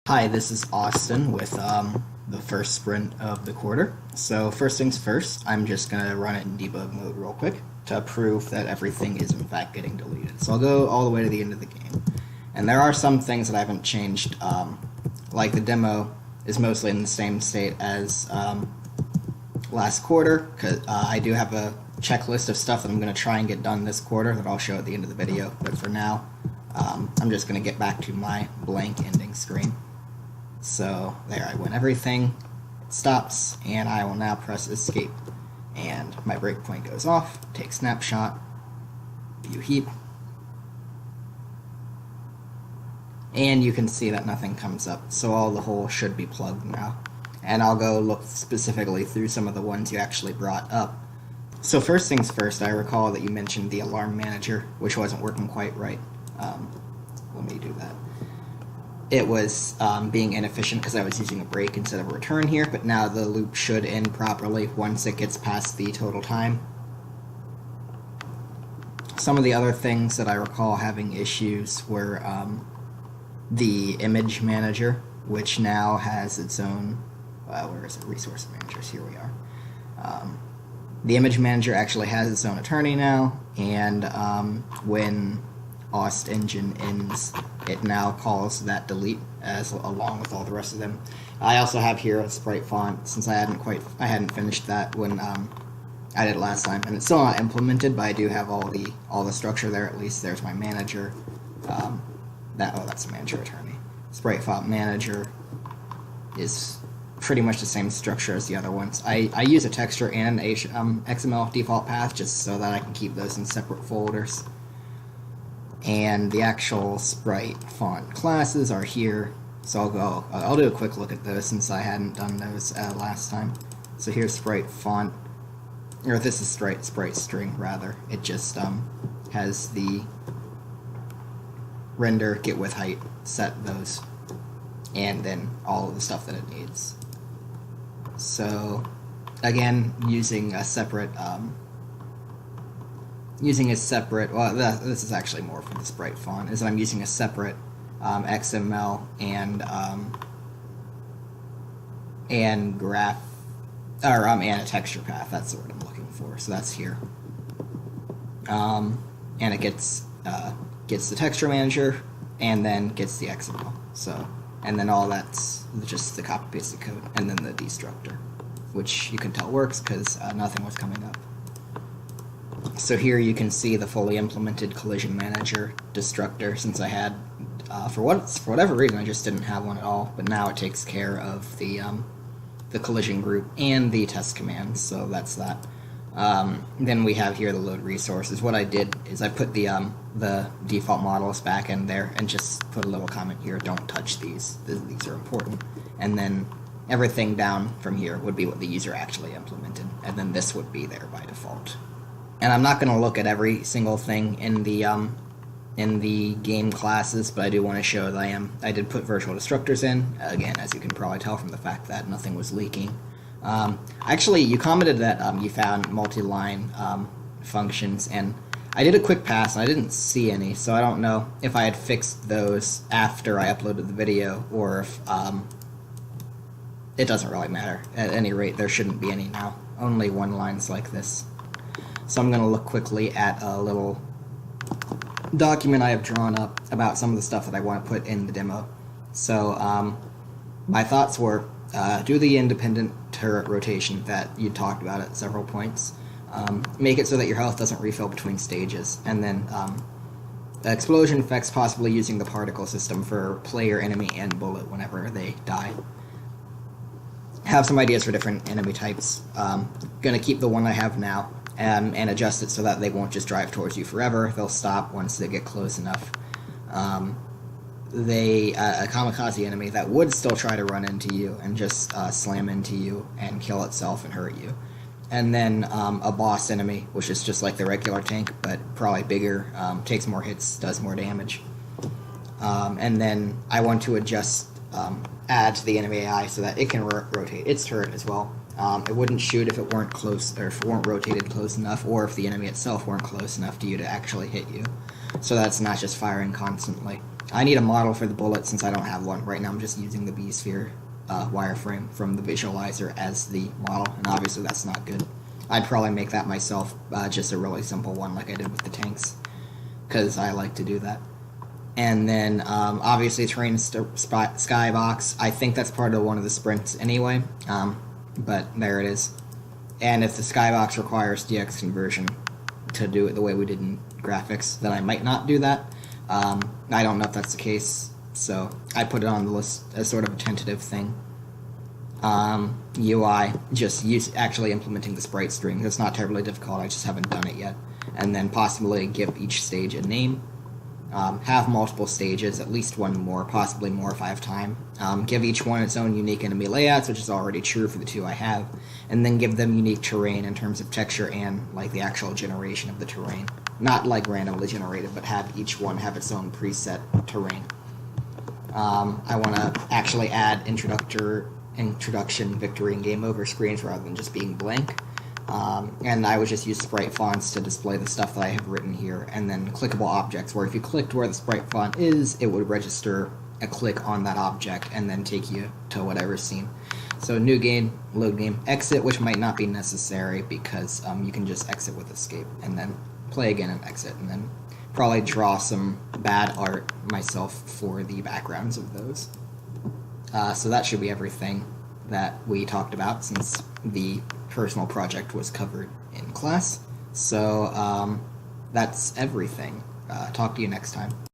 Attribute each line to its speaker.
Speaker 1: Hi, this is Austin with the first sprint of the quarter. So first things first, I'm just going to run it in debug mode real quick to prove that everything is in fact getting deleted. So I'll go all the way to the end of the game. And there are some things that I haven't changed, like the demo is mostly in the same state as last quarter, because I do have a checklist of stuff that I'm going to try and get done this quarter that I'll show at the end of the video. But for now, I'm just going to get back to my blank ending screen. So there, I win everything, it stops, and I will now press escape. And my breakpoint goes off, take snapshot, view heap, and you can see that nothing comes up, so all the holes should be plugged now. And I'll go look specifically through some of the ones you actually brought up. So first things first, I recall that you mentioned the alarm manager, which wasn't working quite right. Let me do that. It was being inefficient because I was using a break instead of a return here, but now the loop should end properly once it gets past the total time. Some of the other things that I recall having issues were the image manager, which now has its own, where is it, resource managers, here we are. The image manager actually has its own attorney now, and when Aust engine ends, it now calls that delete as along with all the rest of them. I also have here a sprite font since I hadn't finished that when I did it last time, and it's still not implemented, but I do have all the structure there. At least there's my manager. That's a manager attorney. Sprite font manager is pretty much the same structure as the other ones. I use a texture and a XML default path just so that I can keep those in separate folders. And the actual sprite font classes are here, so I'll do a quick look at those since I hadn't done those last time. So here's sprite font, or this is sprite string rather. It just has the render, get width, height, set those, and then all of the stuff that it needs. So again, using a separate well, this is actually more for the sprite font, is that I'm using a separate XML and graph, and a texture path. That's the word I'm looking for. So that's here, and it gets the texture manager and then gets the XML. So, and then all that's just the copy pasted code, and then the destructor, which you can tell works because nothing was coming up. So here you can see the fully implemented collision manager destructor, since I had, for whatever reason, I just didn't have one at all, but now it takes care of the collision group and the test commands, so that's that. Then we have here the load resources. What I did is I put the default models back in there and just put a little comment here, don't touch these are important, and then everything down from here would be what the user actually implemented, and then this would be there by default. And I'm not going to look at every single thing in the game classes, but I do want to show that I did put virtual destructors in, again, as you can probably tell from the fact that nothing was leaking. Actually, you commented that you found multi-line functions, and I did a quick pass, and I didn't see any, so I don't know if I had fixed those after I uploaded the video, or if it doesn't really matter. At any rate, there shouldn't be any now. Only one lines like this. So I'm going to look quickly at a little document I have drawn up about some of the stuff that I want to put in the demo. So my thoughts were, do the independent turret rotation that you talked about at several points. Make it so that your health doesn't refill between stages. And then explosion effects, possibly using the particle system for player, enemy, and bullet whenever they die. Have some ideas for different enemy types. Going to keep the one I have now. And adjust it so that they won't just drive towards you forever. They'll stop once they get close enough. A kamikaze enemy that would still try to run into you and just slam into you and kill itself and hurt you. And then a boss enemy, which is just like the regular tank, but probably bigger, takes more hits, does more damage. And then I want to add to the enemy AI so that it can rotate its turret as well. It wouldn't shoot if it weren't close, or if it weren't rotated close enough, or if the enemy itself weren't close enough to you to actually hit you. So that's not just firing constantly. I need a model for the bullet since I don't have one. Right now I'm just using the B-Sphere wireframe from the visualizer as the model, and obviously that's not good. I'd probably make that myself, just a really simple one like I did with the tanks, because I like to do that. And then obviously terrain skybox. I think that's part of one of the sprints anyway, but there it is. And if the skybox requires DX conversion to do it the way we did in graphics, then I might not do that. I don't know if that's the case, so I put it on the list as sort of a tentative thing. UI, just actually implementing the sprite string. It's not terribly difficult, I just haven't done it yet. And then possibly give each stage a name. Have multiple stages, at least one more, possibly more if I have time. Give each one its own unique enemy layouts, which is already true for the two I have, and then give them unique terrain in terms of texture and like the actual generation of the terrain. Not like randomly generated, but have each one have its own preset terrain. I want to actually add introduction, victory, and game over screens rather than just being blank. And I would just use sprite fonts to display the stuff that I have written here, and then clickable objects, where if you clicked where the sprite font is, it would register a click on that object and then take you to whatever scene. So new game, load game, exit, which might not be necessary because you can just exit with escape and then play again and exit, and then probably draw some bad art myself for the backgrounds of those. So that should be everything that we talked about since the personal project was covered in class. So that's everything. Talk to you next time.